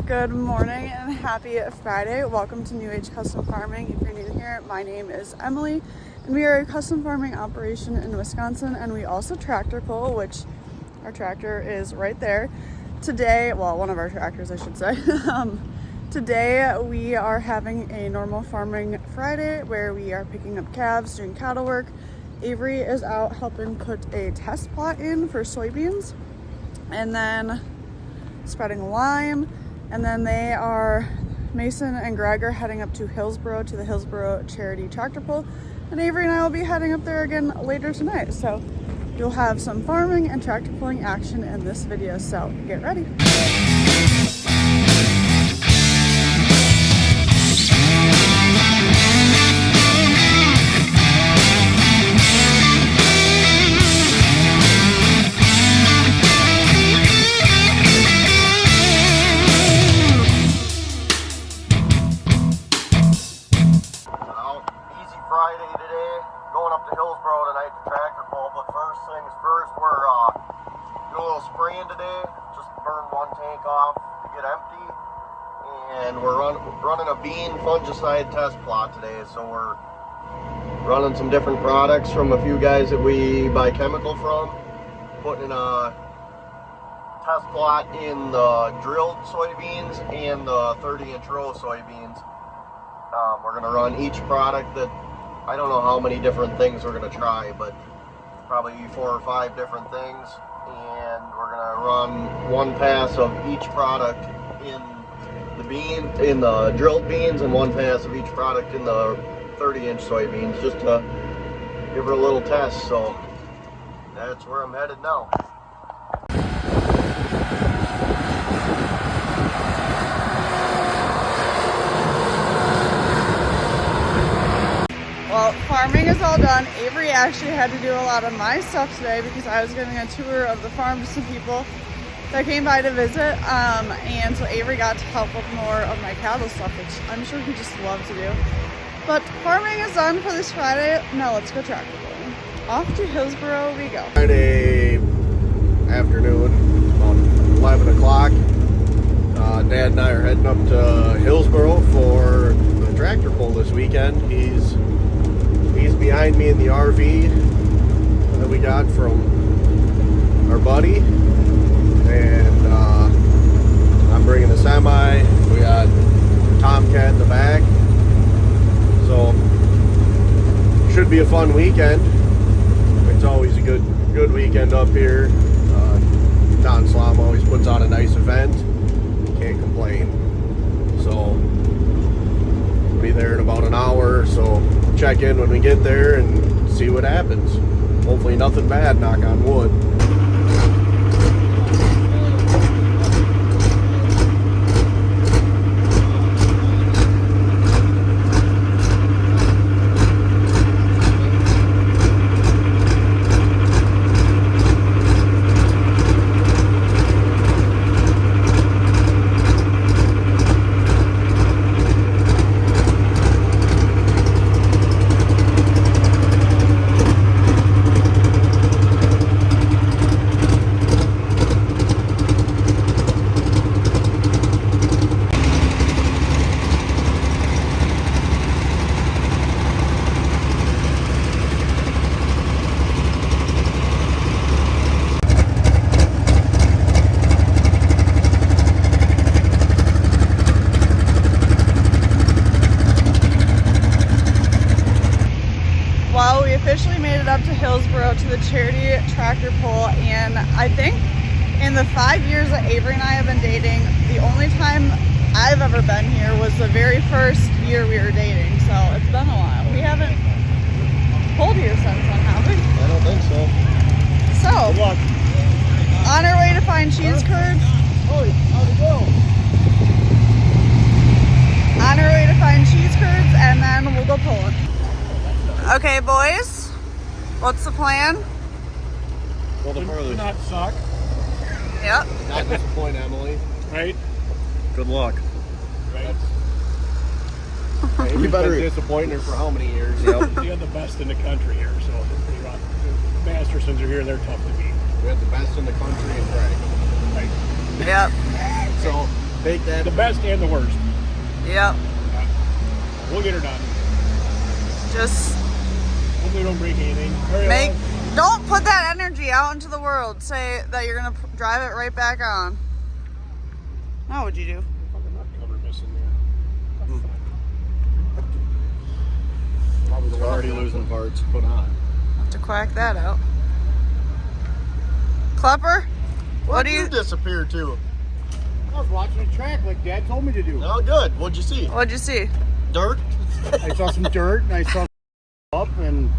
Good morning and happy Friday. Welcome to New Age Custom Farming. If you're new here, my name is Emily and we are a custom farming operation in Wisconsin, and we also tractor pull, which our tractor is right there. Today, well, one of our tractors I should say. Today we are having a normal farming Friday where we are picking up calves, doing cattle work. Avery is out helping put a test plot in for soybeans and then spreading lime. And then Mason and Greg are heading up to Hillsboro to the Hillsboro Charity Tractor Pull. And Avery and I will be heading up there again later tonight. So you'll have some farming and tractor pulling action in this video. So get ready. Friday today, going up to Hillsboro tonight to tractor pull, but first things first, we're doing a little spraying today, just burned one tank off to get empty, and we're running a bean fungicide test plot today, so we're running some different products from a few guys that we buy chemical from, putting a test plot in the drilled soybeans and the 30-inch row soybeans. We're going to run each product that I don't know how many different things we're going to try, but probably 4 or 5 different things, and we're going to run one pass of each product in the drilled beans and one pass of each product in the 30-inch soybeans, just to give her a little test. So that's where I'm headed now. Well, farming is all done. Avery actually had to do a lot of my stuff today because I was giving a tour of the farm to some people that came by to visit. And so Avery got to help with more of my cattle stuff, which I'm sure he just loved to do. But farming is done for this Friday. Now let's go tractor pulling. Off to Hillsboro we go. Friday afternoon, about 11 o'clock. Dad and I are heading up to Hillsboro for the tractor pull this weekend. He's behind me in the RV that we got from our buddy, and I'm bringing the semi. We got Tomcat in the back, so should be a fun weekend. It's always a good weekend up here. Don Slom always puts on a nice event. Can't complain. So we'll be there in about an hour, so check in when we get there and see what happens. Hopefully nothing bad, knock on wood. Officially made it up to Hillsboro to the Charity Tractor Pull, and I think in the 5 years that Avery and I have been dating, the only time I've ever been here was the very first year we were dating, so it's been a while. We haven't pulled here since then, have we? I don't think so. So, good luck. On our way to find cheese curds. Oh, how'd it go? On our way to find cheese curds, and then we'll go pulling. Okay, boys, what's the plan? Go the furthest. Not suck. Yep. Not disappoint, Emily. Right? Good luck. Right. You better disappoint her for how many years? Yep. You have the best in the country here, so it's pretty rough. The Mastersons are here, they're tough to beat. We have the best in the country and Greg. Right. Yep. So Bake that. The best and the worst. Yep. We'll get her done. Just Hopefully we don't break anything. Hurry along. don't put that energy out into the world. Say that you're gonna drive it right back on. Now what'd you do? Fucking nut cover missing there. Probably We're already losing parts. Put on. Have to quack that out. Klepper, what do you? Disappear too? I was watching the track like Dad told me to do. Oh, good. What'd you see? What'd you see? Dirt. I saw some dirt and I saw up and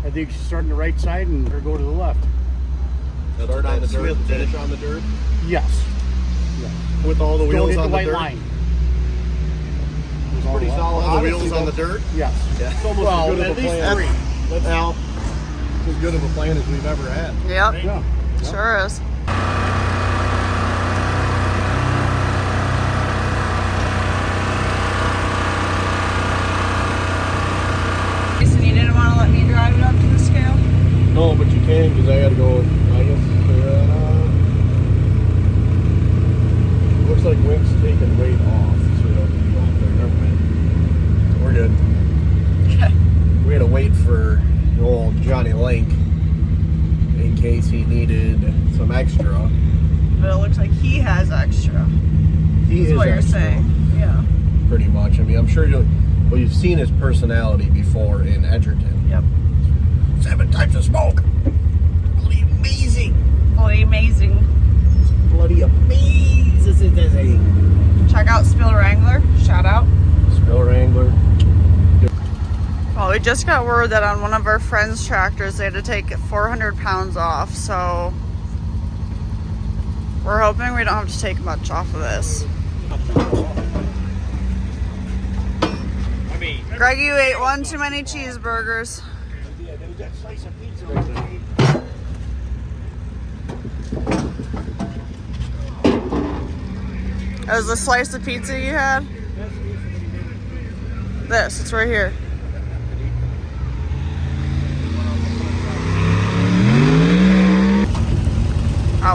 I think she's starting the right side and her go to the left. Start on the dirt. Finish on the dirt. Yes. With all the Don't wheels hit the on the white dirt. line. Pretty solid. All the wheels on the dirt. Yes. Yeah. It's almost as good of a plan. Well, as good of a plan as we've ever had. Yep. Yeah. Sure is. Jason, you didn't want to let me drive it up to the scale? No, but you can because I got to go. I guess looks like Wink's taking weight off, so we don't need to go up there. Never mind. We're good. Okay. We had to wait for old Johnny Link in case he needed some extra. But it looks like he has extra. He Is is what you're extra, saying. Yeah. pretty much. I mean, I'm sure you've seen his personality before in Edgerton. Yep. 7 types of smoke. Bloody amazing. Bloody amazing. Bloody amazing. Check out Spill Wrangler. Shout out. Spill Wrangler. Well, we just got word that on one of our friends' tractors they had to take 400 pounds off, so we're hoping we don't have to take much off of this. Greg, you ate one too many cheeseburgers. It was the slice of pizza you had? This, it's right here.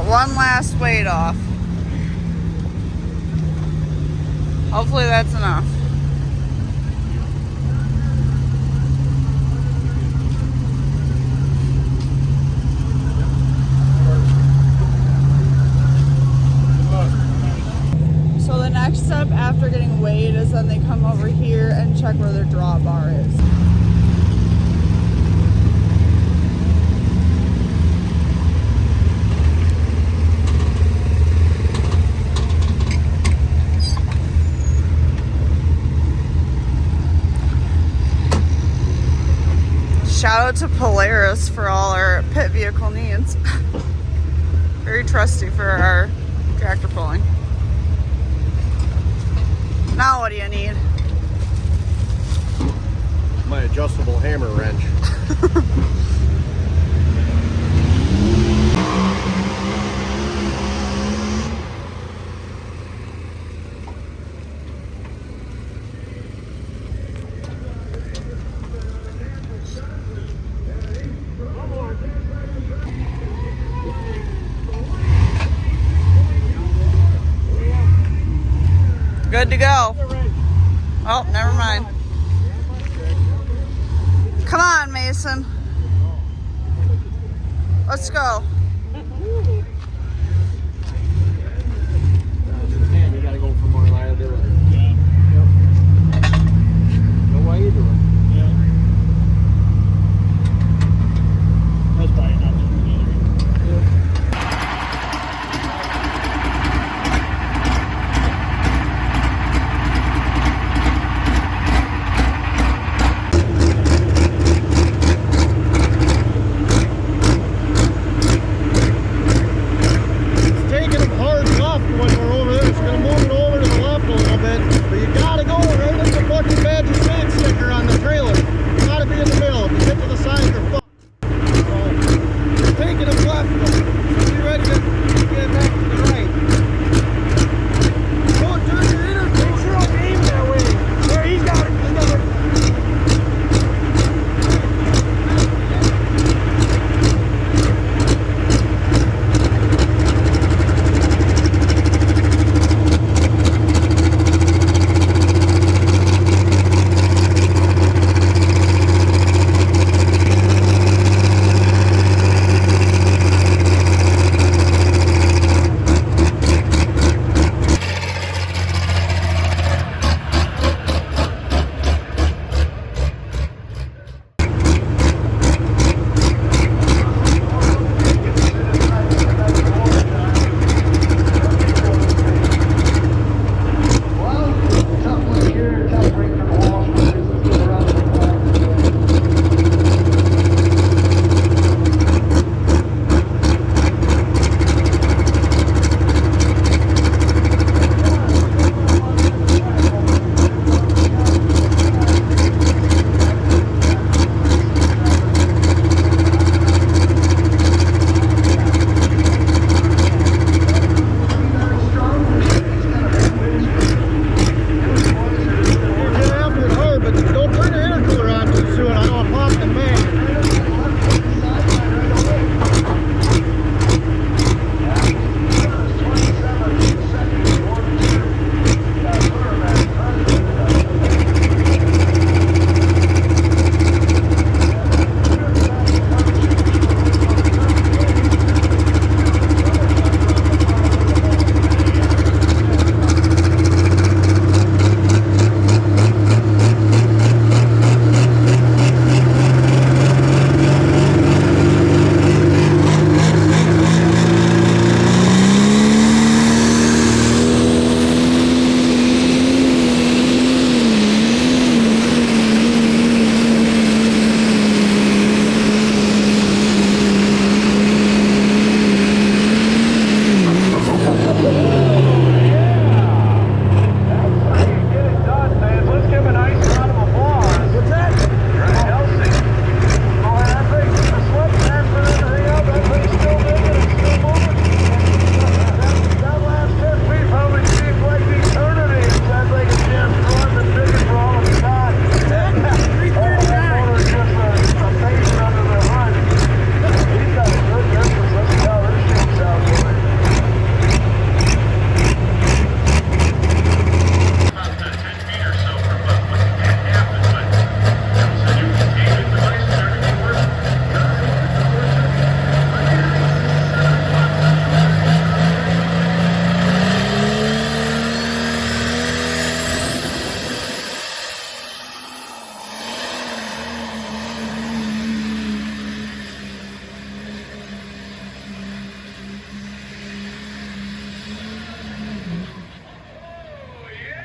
One last weight off. Hopefully that's enough. So the next step after getting weighed is then they come over here and check where their draw bar is. Shout out to Polaris for all our pit vehicle needs. Very trusty for our tractor pulling. Now what do you need? My adjustable hammer wrench. Good to go. Oh, never mind. Come on, Mason. Let's go. Man, you gotta go for more liability. No way you do it. That's probably not too good either.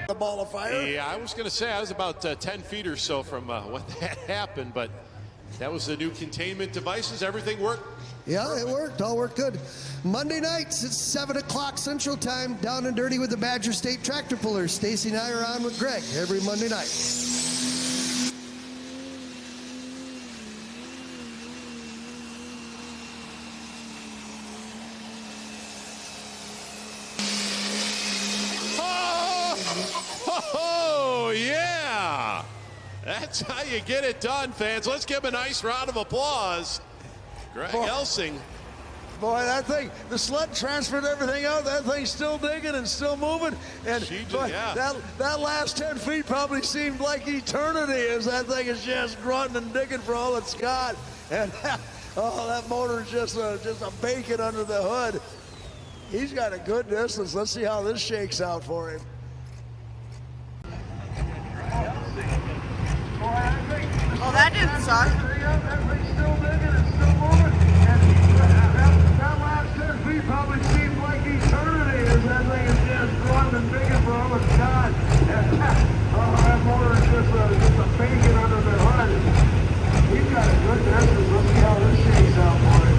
The ball of fire. Yeah, I was going to say I was about 10 feet or so from when that happened, but that was the new containment devices. Everything worked? Yeah, it worked. All worked good. Monday nights at 7 o'clock Central Time, down and dirty with the Badger State Tractor Pullers. Stacy and I are on with Greg every Monday night. Oh, yeah. That's how you get it done, fans. Let's give him a nice round of applause. Greg Elsing. Boy, that thing, the sled transferred everything out. That thing's still digging and still moving. And boy, that last 10 feet probably seemed like eternity as that thing is just grunting and digging for all it's got. And oh, that motor is just a bacon under the hood. He's got a good distance. Let's see how this shakes out for him. Well, that didn't suck. That last 10 feet probably seemed like eternity as that thing is just grunting and digging for all it's got. Oh, that motor is just a bacon under the hood. He's got a good distance. Let's see how this shakes out for him.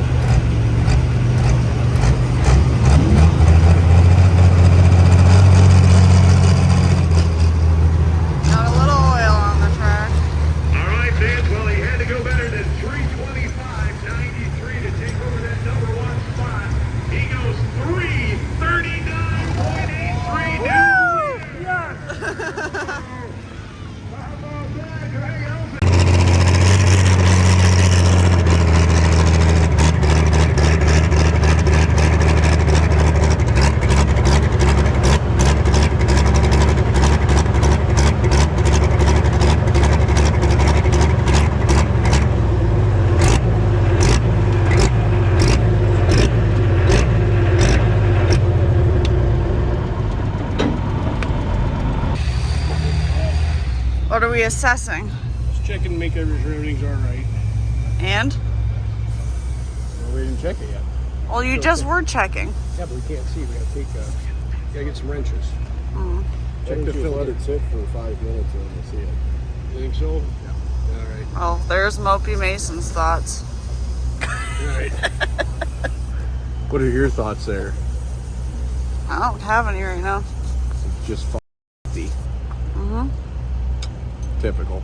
Got a little oil on the track. All right, fans. Well, he had to go better than 325.93 to take over that number one spot. He goes 339.83 now. Yes. How about that, Greg Elson? What are we assessing? Just checking to make sure everything's all right. And? Well, we didn't check it yet. Well, you just were checking. Yeah, but we can't see. We gotta get some wrenches. Check the filter. Let it sit for 5 minutes and we'll see it. You think so? Yeah. All right. Well, there's Mopey Mason's thoughts. All right. What are your thoughts there? I don't have any right now. Just f***y. Mm-hmm. Typical.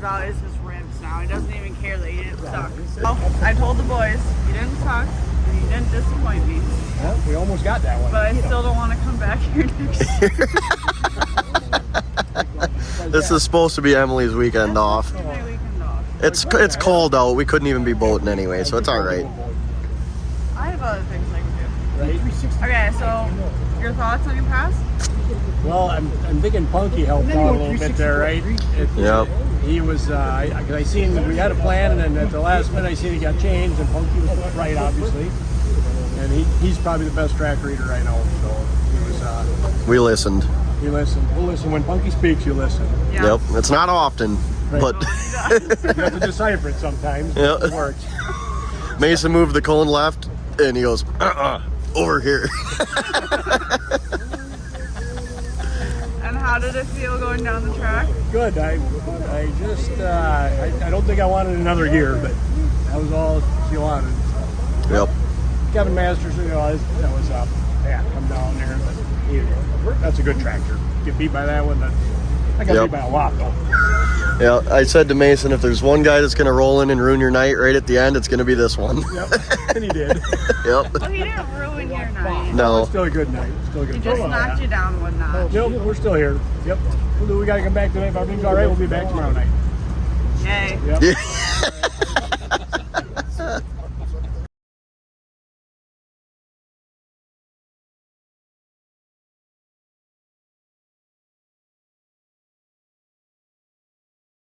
That is his ribs now. He doesn't even care that you didn't suck. Oh, I told the boys, you didn't suck, and you didn't disappoint me. Well, we almost got that one. But I still don't want to come back here next year. This is supposed to be Emily's weekend off. It's my weekend off. It's cold out. We couldn't even be boating anyway, so it's all right. I have other things I can do. Okay, so your thoughts on your pass? Well, I'm thinking Punky helped out a little bit there, right? Yep. He was, because I seen we had a plan, and then at the last minute I seen it got changed, and Punky was right, obviously. And he's probably the best track reader I know, so he was. We listened. You listen. We'll listen. When Punky speaks, you listen. Yeah. Yep. It's not often, Right. but You have to decipher it sometimes. Yeah. It works. Mason moved the cone left, and he goes, over here. And how did it feel going down the track? Good. I just, I don't think I wanted another year, but that was all she wanted. Yep. Kevin Masters, that was come down there. But that's a good tractor. Get beat by that one, I got beat by a lot though. Yeah, I said to Mason, if there's one guy that's going to roll in and ruin your night right at the end, it's going to be this one. Yep, and he did. Yep. Well, he didn't ruin your night. No. Still a good night. Still a good He just knocked you down one notch. Yep, we're still here. Yep. We got to come back tonight. If everything's all right, we'll be back tomorrow night. Yay. Yep. Yeah.